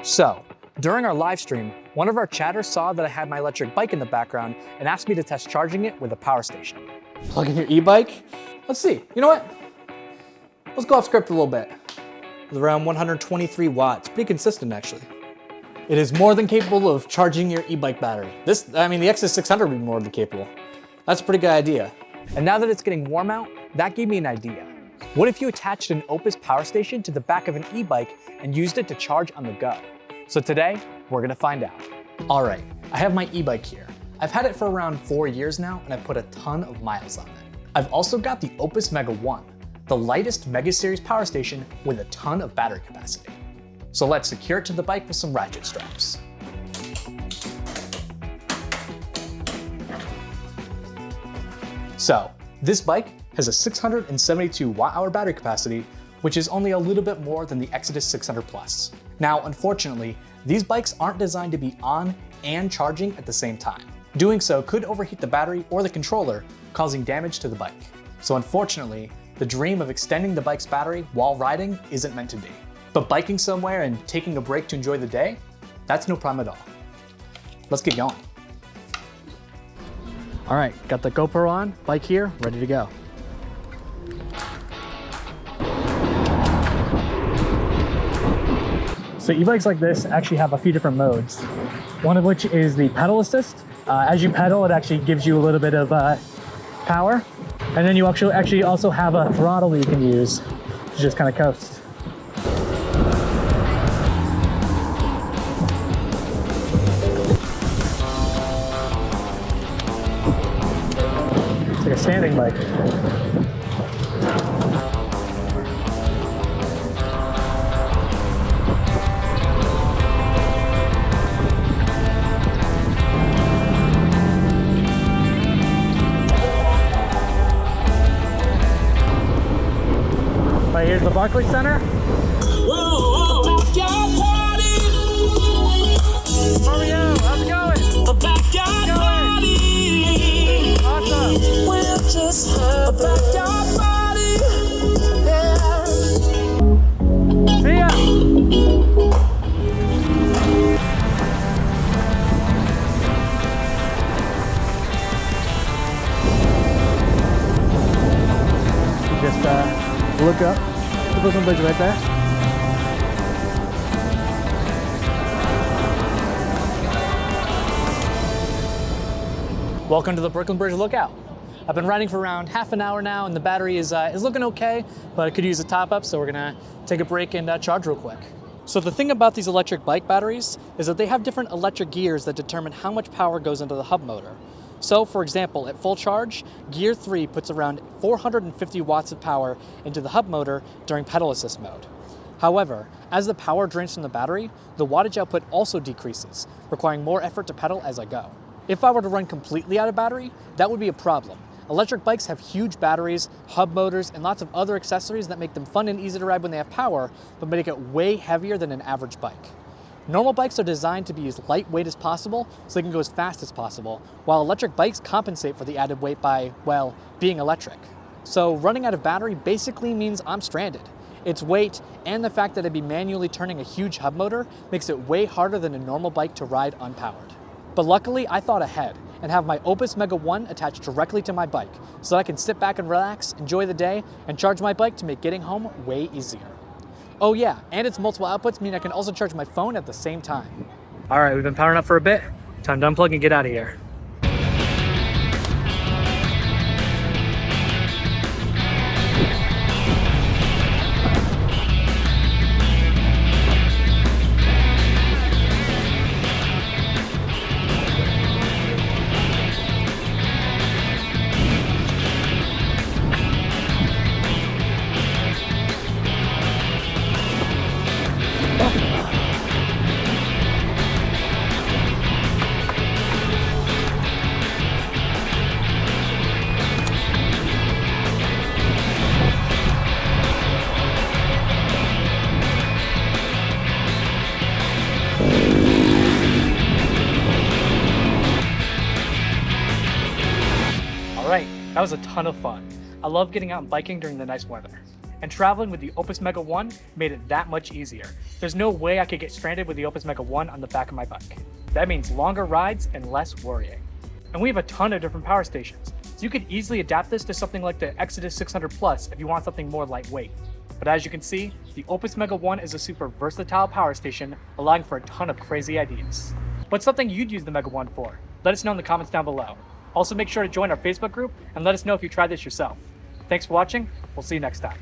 So, during our live stream, one of our chatters saw that I had my electric bike in the background and asked me to test charging it with a power station. Plug in your e-bike? Let's see, you know what? Let's go off script a little bit. With around 123 watts, pretty consistent actually. It is more than capable of charging your e-bike battery. The XS600 would be more than capable. That's a pretty good idea. And now that it's getting warm out, that gave me an idea. What if you attached an OUPES power station to the back of an e-bike and used it to charge on the go? So today, we're gonna find out. All right, I have my e-bike here. I've had it for around 4 years now, and I've put a ton of miles on it. I've also got the OUPES Mega 1, the lightest Mega Series power station with a ton of battery capacity. So let's secure it to the bike with some ratchet straps. So, this bike has a 672 watt-hour battery capacity, which is only a little bit more than the Exodus 600 Plus. Now, unfortunately, these bikes aren't designed to be on and charging at the same time. Doing so could overheat the battery or the controller, causing damage to the bike. So unfortunately, the dream of extending the bike's battery while riding isn't meant to be. But biking somewhere and taking a break to enjoy the day, that's no problem at all. Let's get going. All right, got the GoPro on, bike here, ready to go. So e-bikes like this actually have a few different modes. One of which is the pedal assist. As you pedal, it actually gives you a little bit of power. And then you actually also have a throttle that you can use to just kind of coast. It's like a standing bike. Right here's the Barclays Center. Whoa, backyard party. Mario, how's it going? A backyard party. Awesome. We'll just have a backyard party. Yeah. See ya. Just look up. The Brooklyn Bridge right there. Welcome to the Brooklyn Bridge Lookout. I've been riding for around half an hour now, and the battery is looking okay, but it could use a top up, so we're gonna take a break and charge real quick. So the thing about these electric bike batteries is that they have different electric gears that determine how much power goes into the hub motor. So for example, at full charge, gear 3 puts around 450 watts of power into the hub motor during pedal assist mode. However, as the power drains from the battery, the wattage output also decreases, requiring more effort to pedal as I go. If I were to run completely out of battery, that would be a problem. Electric bikes have huge batteries, hub motors, and lots of other accessories that make them fun and easy to ride when they have power, but make it way heavier than an average bike. Normal bikes are designed to be as lightweight as possible so they can go as fast as possible, while electric bikes compensate for the added weight by, well, being electric. So running out of battery basically means I'm stranded. Its weight and the fact that I'd be manually turning a huge hub motor makes it way harder than a normal bike to ride unpowered. But luckily, I thought ahead and have my OUPES Mega 1 attached directly to my bike so that I can sit back and relax, enjoy the day, and charge my bike to make getting home way easier. Oh yeah, and its multiple outputs mean I can also charge my phone at the same time. All right, we've been powering up for a bit. Time to unplug and get out of here. All right, that was a ton of fun. I love getting out and biking during the nice weather. and traveling with the OUPES Mega 1 made it that much easier. There's no way I could get stranded with the OUPES Mega 1 on the back of my bike. That means longer rides and less worrying. And we have a ton of different power stations, so you could easily adapt this to something like the Exodus 600 Plus if you want something more lightweight. But as you can see, the OUPES Mega 1 is a super versatile power station, allowing for a ton of crazy ideas. What's something you'd use the Mega 1 for? Let us know in the comments down below. Also make sure to join our Facebook group and let us know if you tried this yourself. Thanks for watching, we'll see you next time.